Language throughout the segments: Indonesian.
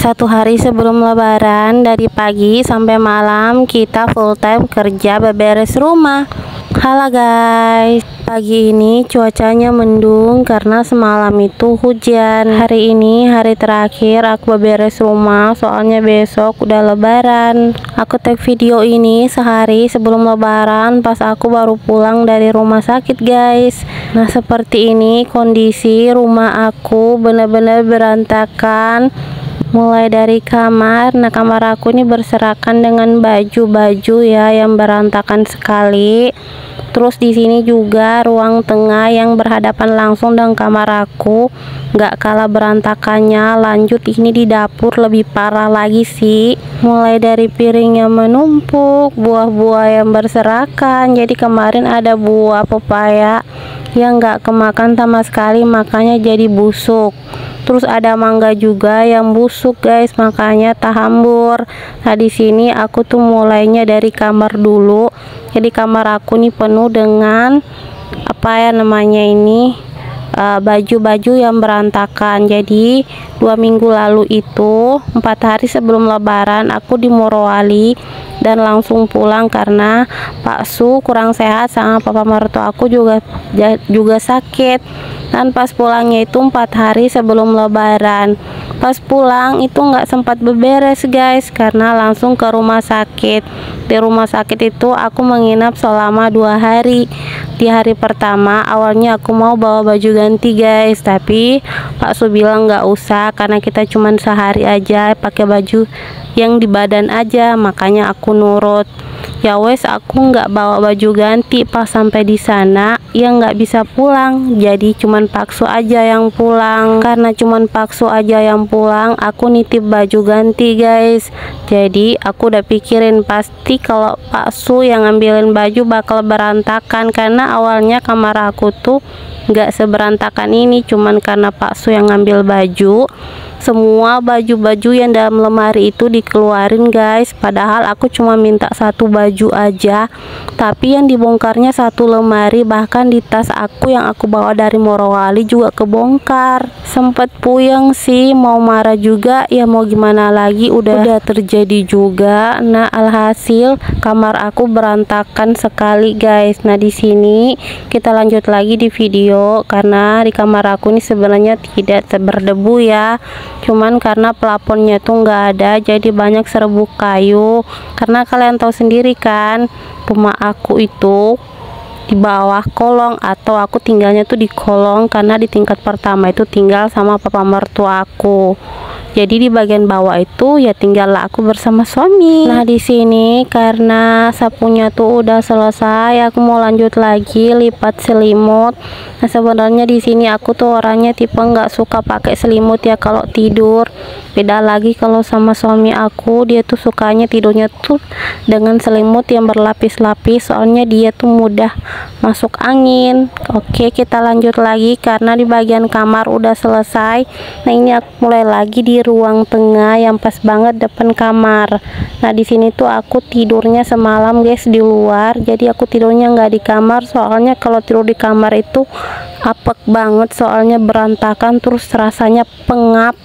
1 hari sebelum lebaran, dari pagi sampai malam kita full time kerja beberes rumah. Halo guys, pagi ini cuacanya mendung karena semalam itu hujan. Hari ini hari terakhir aku beberes rumah, soalnya besok udah lebaran. Aku tag video ini sehari sebelum lebaran pas aku baru pulang dari rumah sakit guys. Nah seperti ini kondisi rumah aku, bener-bener berantakan. Mulai dari kamar, nah kamar aku ini berserakan dengan baju-baju ya yang berantakan sekali. Terus di sini juga ruang tengah yang berhadapan langsung dengan kamar aku nggak kalah berantakannya. Lanjut ini di dapur lebih parah lagi sih. Mulai dari piring yang menumpuk, buah-buah yang berserakan. Jadi kemarin ada buah pepaya yang nggak kemakan sama sekali, makanya jadi busuk. Terus ada mangga juga yang busuk guys, makanya tahambur. Nah di sini aku tuh mulainya dari kamar dulu. Jadi kamar aku nih penuh dengan apa ya namanya ini, baju-baju yang berantakan. Jadi 2 minggu lalu itu 4 hari sebelum lebaran aku di Morowali dan langsung pulang karena Pak Su kurang sehat sama papa mertua aku juga sakit. Dan pas pulangnya itu 4 hari sebelum lebaran. Pas pulang itu nggak sempat beberes guys karena langsung ke rumah sakit. Di rumah sakit itu aku menginap selama 2 hari. Di hari pertama awalnya aku mau bawa baju ganti guys, tapi Pak Su bilang nggak usah karena kita cuman sehari aja pakai baju yang di badan aja, makanya aku nurut. Ya wes, aku nggak bawa baju ganti. Pas sampai di sana ya nggak bisa pulang, jadi cuman Pak Su aja yang pulang. Karena cuman Pak Su aja yang pulang, aku nitip baju ganti guys. Jadi aku udah pikirin pasti kalau Pak Su yang ngambilin baju bakal berantakan, karena awalnya kamar aku tuh nggak seberantakan ini, cuman karena Pak Su yang ngambil baju, semua baju-baju yang dalam lemari itu dikeluarin guys. Padahal aku cuma minta 1 baju aja, tapi yang dibongkarnya 1 lemari. Bahkan di tas aku yang aku bawa dari Morowali juga kebongkar. Sempet puyeng sih, mau marah juga ya, mau gimana lagi, udah terjadi juga. Nah alhasil kamar aku berantakan sekali guys. Nah di sini kita lanjut lagi di video, karena di kamar aku ini sebenarnya tidak berdebu ya, cuman karena plafonnya tuh nggak ada, jadi banyak serbuk kayu. Karena kalian tahu sendiri kan, rumah aku itu di bawah kolong, atau aku tinggalnya tuh di kolong karena di tingkat pertama itu tinggal sama papa mertua aku. Jadi di bagian bawah itu ya tinggallah aku bersama suami. Nah di sini karena sapunya tuh udah selesai, aku mau lanjut lagi lipat selimut. Nah sebenarnya di sini aku tuh orangnya tipe nggak suka pakai selimut ya kalau tidur. Beda lagi kalau sama suami aku, dia tuh sukanya tidurnya tuh dengan selimut yang berlapis-lapis, soalnya dia tuh mudah masuk angin. Oke, kita lanjut lagi karena di bagian kamar udah selesai. Nah ini aku mulai lagi di ruang tengah yang pas banget depan kamar. Nah di sini tuh aku tidurnya semalam guys di luar, jadi aku tidurnya nggak di kamar, soalnya kalau tidur di kamar itu apek banget, soalnya berantakan terus rasanya pengap.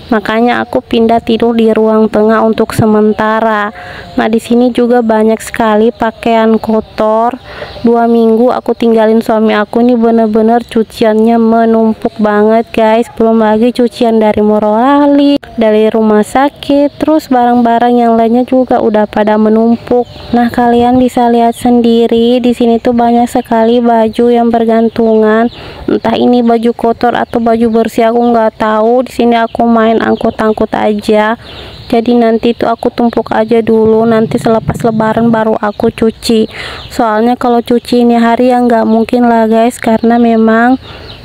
Makanya aku pindah tidur di ruang tengah untuk sementara. Nah di sini juga banyak sekali pakaian kotor. 2 minggu aku tinggalin suami aku, ini bener-bener cuciannya menumpuk banget guys. Belum lagi cucian dari Morowali, dari rumah sakit, terus barang-barang yang lainnya juga udah pada menumpuk. Nah kalian bisa lihat sendiri di sini tuh banyak sekali baju yang bergantungan. Entah ini baju kotor atau baju bersih, aku nggak tahu. Di sini aku main angkut-angkut aja, jadi nanti tuh aku tumpuk aja dulu, nanti selepas lebaran baru aku cuci. Soalnya kalau cuci ini hari ya nggak mungkin lah guys, karena memang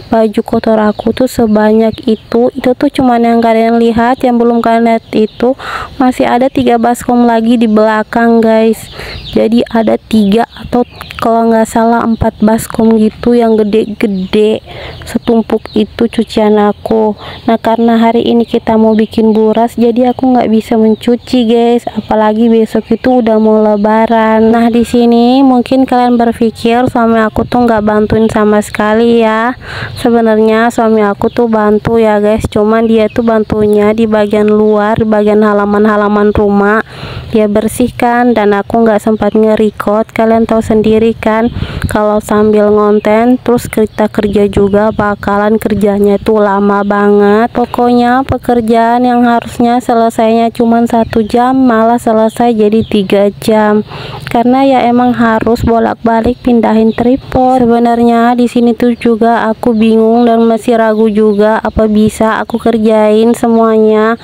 baju kotor aku tuh sebanyak itu tuh cuman yang kalian lihat, yang belum kalian lihat itu masih ada 3 baskom lagi di belakang guys. Jadi ada 3 atau kalau nggak salah 4 baskom gitu yang gede-gede, setumpuk itu cucian aku. Nah karena hari ini kita mau bikin buras, jadi aku nggak bisa mencuci guys, apalagi besok itu udah mau lebaran. Nah di sini mungkin kalian berpikir suami aku tuh nggak bantuin sama sekali ya, Sebenarnya suami aku tuh bantu ya guys, cuman dia tuh bantunya di bagian luar, di bagian halaman-halaman rumah dia bersihkan, dan aku nggak sempat nge-record. Kalian tahu sendiri kan kalau sambil ngonten terus kita kerja juga bakalan kerjanya tuh lama banget. Pokoknya pekerjaan yang harusnya selesainya cuman 1 jam malah selesai jadi 3 jam, karena ya emang harus bolak-balik pindahin tripod. Sebenarnya di sini tuh juga aku bingung dan masih ragu juga apa bisa aku kerjain semuanya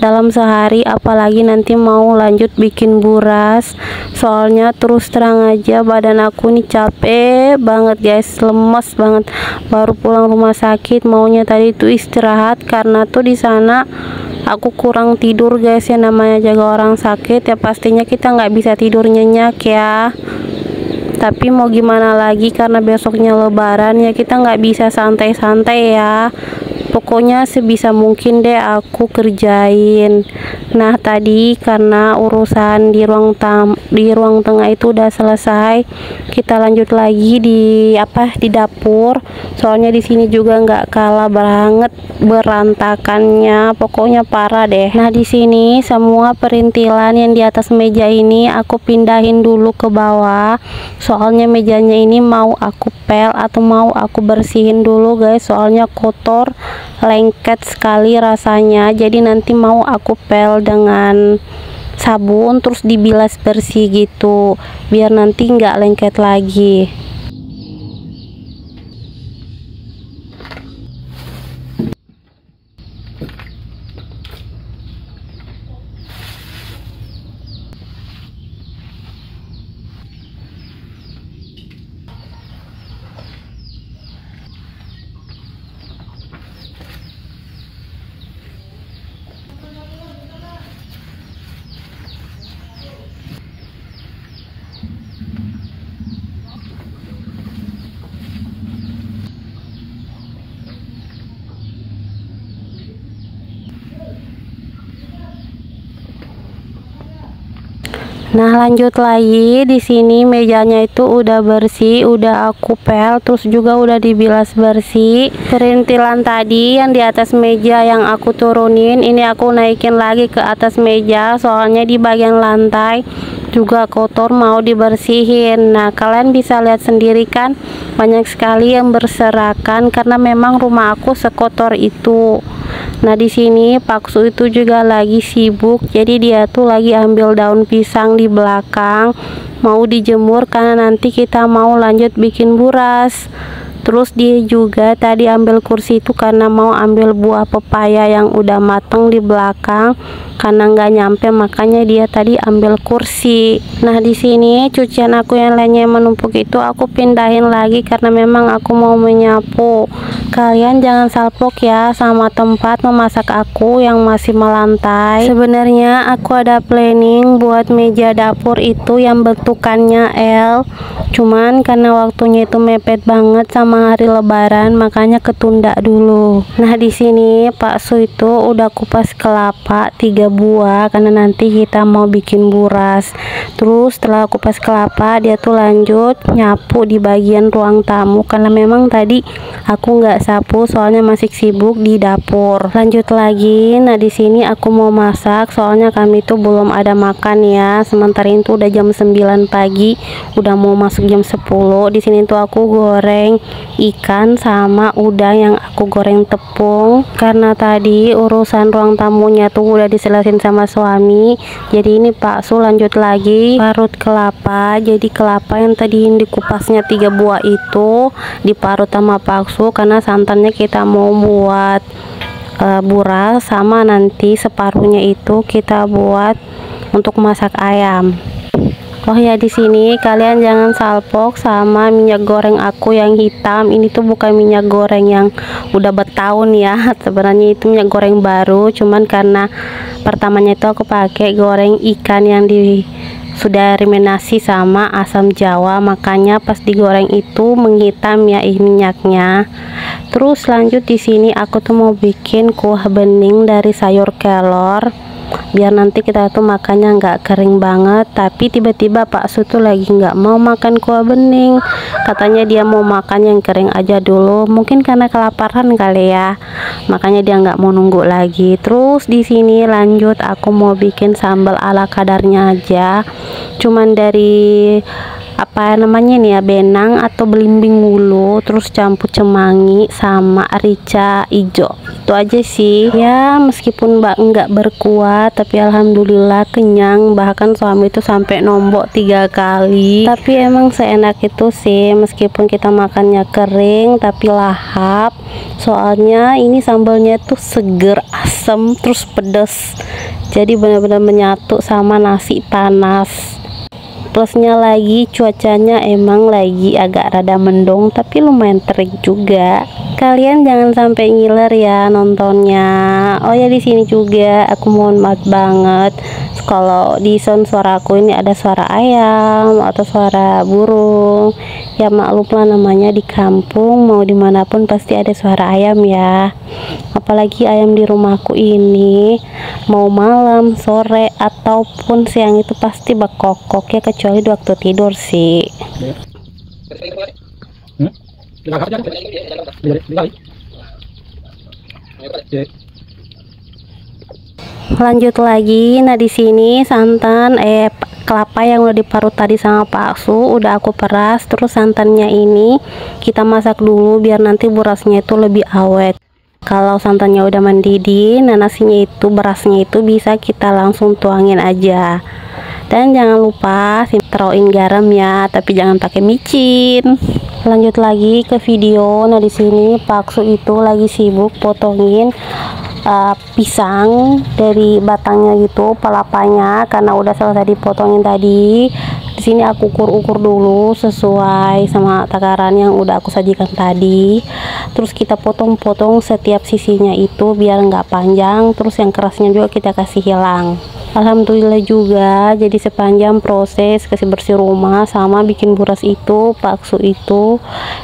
dalam sehari, apalagi nanti mau lanjut bikin buras. Soalnya terus terang aja badan aku nih capek banget guys, lemes banget, baru pulang rumah sakit. Maunya tadi tuh istirahat karena tuh di sana aku kurang tidur guys. Ya namanya jaga orang sakit ya pastinya kita nggak bisa tidur nyenyak ya, tapi mau gimana lagi karena besoknya lebaran ya kita nggak bisa santai-santai ya. Pokoknya sebisa mungkin deh aku kerjain. Nah tadi karena urusan di ruang tengah itu udah selesai, kita lanjut lagi di dapur. Soalnya di sini juga nggak kalah banget berantakannya, pokoknya parah deh. Nah di sini semua perintilan yang di atas meja ini aku pindahin dulu ke bawah. Soalnya mejanya ini mau aku pel atau mau aku bersihin dulu guys, soalnya kotor, lengket sekali rasanya. Jadi nanti mau aku pel dengan sabun terus dibilas bersih gitu biar nanti nggak lengket lagi. Nah lanjut lagi, di sini mejanya itu udah bersih, udah aku pel, terus juga udah dibilas bersih. Perintilan tadi yang di atas meja yang aku turunin, ini aku naikin lagi ke atas meja, soalnya di bagian lantai juga kotor mau dibersihin. Nah kalian bisa lihat sendiri kan banyak sekali yang berserakan karena memang rumah aku sekotor itu. Nah di sini Pak Su itu juga lagi sibuk, jadi dia tuh lagi ambil daun pisang di belakang mau dijemur karena nanti kita mau lanjut bikin buras. Terus dia juga tadi ambil kursi itu karena mau ambil buah pepaya yang udah mateng di belakang, karena nggak nyampe makanya dia tadi ambil kursi. Nah di sini cucian aku yang lainnya menumpuk itu aku pindahin lagi karena memang aku mau menyapu. Kalian jangan salpok ya sama tempat memasak aku yang masih melantai. Sebenarnya aku ada planning buat meja dapur itu yang bentukannya L, cuman karena waktunya itu mepet banget sama hari lebaran makanya ketunda dulu. Nah di sini Pak Su itu udah kupas kelapa 3 buah karena nanti kita mau bikin buras. Terus setelah kupas kelapa dia tuh lanjut nyapu di bagian ruang tamu karena memang tadi aku nggak sapu soalnya masih sibuk di dapur. Lanjut lagi, nah di sini aku mau masak soalnya kami tuh belum ada makan ya. Sementara itu udah jam 9 pagi, udah mau masuk jam 10. Di sini tuh aku goreng ikan sama udang yang aku goreng tepung karena tadi urusan ruang tamunya tuh udah diselesain sama suami. Jadi ini Pak Su lanjut lagi parut kelapa. Jadi kelapa yang tadi dikupasnya 3 buah itu diparut sama Pak Su karena santannya kita mau buat buras, sama nanti separuhnya itu kita buat untuk masak ayam. Oh ya di sini kalian jangan salpok sama minyak goreng aku yang hitam. Ini tuh bukan minyak goreng yang udah bertahun ya. Sebenarnya itu minyak goreng baru, cuman karena pertamanya itu aku pakai goreng ikan yang sudah reminasi sama asam jawa, makanya pas digoreng itu menghitam ya minyaknya. Terus lanjut di sini aku tuh mau bikin kuah bening dari sayur kelor. biar nanti kita tuh makannya nggak kering banget. Tapi tiba-tiba Pak Su tuh lagi nggak mau makan kuah bening, katanya dia mau makan yang kering aja dulu, mungkin karena kelaparan kali ya, makanya dia nggak mau nunggu lagi. Terus di sini lanjut aku mau bikin sambal ala kadarnya aja, cuman dari apa namanya nih ya, benang atau belimbing wulu, terus campur cemangi sama rica ijo, itu aja sih ya. Meskipun mbak nggak berkuah tapi alhamdulillah kenyang, bahkan suami itu sampai nombok 3 kali. Tapi emang seenak itu sih, meskipun kita makannya kering tapi lahap, soalnya ini sambalnya tuh seger, asem, terus pedas, jadi benar-benar menyatu sama nasi panas. Plusnya lagi cuacanya emang lagi agak rada mendung tapi lumayan terik juga. Kalian jangan sampai ngiler ya nontonnya. Oh ya, di sini juga aku mohon maaf banget kalau di sound suara aku ini ada suara ayam atau suara burung. Ya maklumlah, namanya di kampung, mau dimanapun pasti ada suara ayam ya. Apalagi ayam di rumahku ini mau malam, sore ataupun siang itu pasti berkokok ya, kecuali di waktu tidur sih. Lanjut lagi. Nah di sini santan kelapa yang udah diparut tadi sama Pak Su udah aku peras. Terus santannya ini kita masak dulu biar nanti berasnya itu lebih awet. Kalau santannya udah mendidih, nah nasinya itu, berasnya itu bisa kita langsung tuangin aja. Dan jangan lupa taruhin garam ya, tapi jangan pakai micin. Lanjut lagi ke video. Nah di sini Pak Su itu lagi sibuk potongin pisang dari batangnya gitu, pelapanya, karena udah selesai dipotongin tadi. Di sini aku ukur-ukur dulu sesuai sama takaran yang udah aku sajikan tadi. Terus kita potong-potong setiap sisinya itu biar nggak panjang. Terus yang kerasnya juga kita kasih hilang. Alhamdulillah juga, jadi sepanjang proses kasih bersih rumah sama bikin buras itu Pak Su itu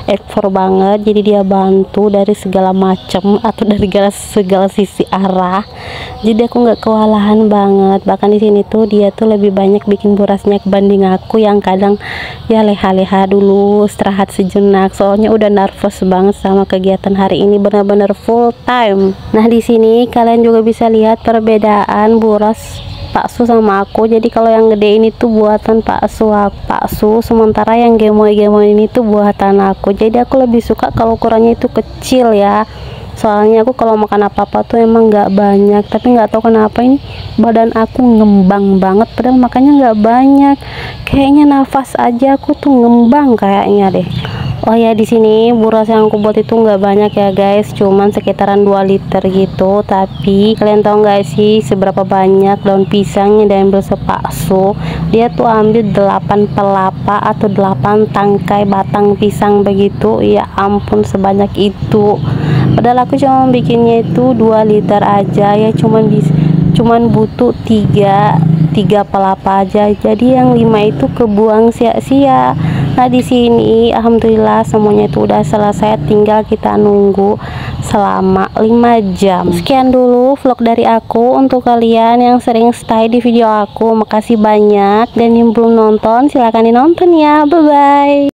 effort banget. Jadi dia bantu dari segala macam atau dari segala sisi arah. Jadi aku nggak kewalahan banget. Bahkan di sini tuh dia tuh lebih banyak bikin burasnya kebanding aku yang kadang ya leha-leha dulu, istirahat sejenak. Soalnya udah nervous banget sama kegiatan hari ini, benar-benar full time. Nah di sini kalian juga bisa lihat perbedaan buras Pak Su sama aku. Jadi kalau yang gede ini tuh buatan Pak Su, sementara yang gemoy-gemoy ini tuh buatan aku. Jadi aku lebih suka kalau ukurannya itu kecil ya. Soalnya aku kalau makan apa-apa tuh emang nggak banyak, tapi nggak tahu kenapa ini badan aku ngembang banget padahal makannya nggak banyak. Kayaknya nafas aja aku tuh ngembang kayaknya deh. Oh ya, di sini buras yang aku buat itu nggak banyak ya guys, cuman sekitaran 2 liter gitu. Tapi kalian tahu nggak sih seberapa banyak daun pisang yang diambil Pak Su? Dia tuh ambil 8 pelapa atau 8 tangkai batang pisang begitu. Ya ampun, sebanyak itu. Padahal aku cuma bikinnya itu 2 liter aja ya, cuman butuh 3 pelapa aja. Jadi yang 5 itu kebuang sia-sia. Nah di sini alhamdulillah semuanya itu udah selesai, tinggal kita nunggu selama 5 jam. Sekian dulu vlog dari aku untuk kalian yang sering stay di video aku. Makasih banyak, dan yang belum nonton silahkan dinonton ya. Bye bye.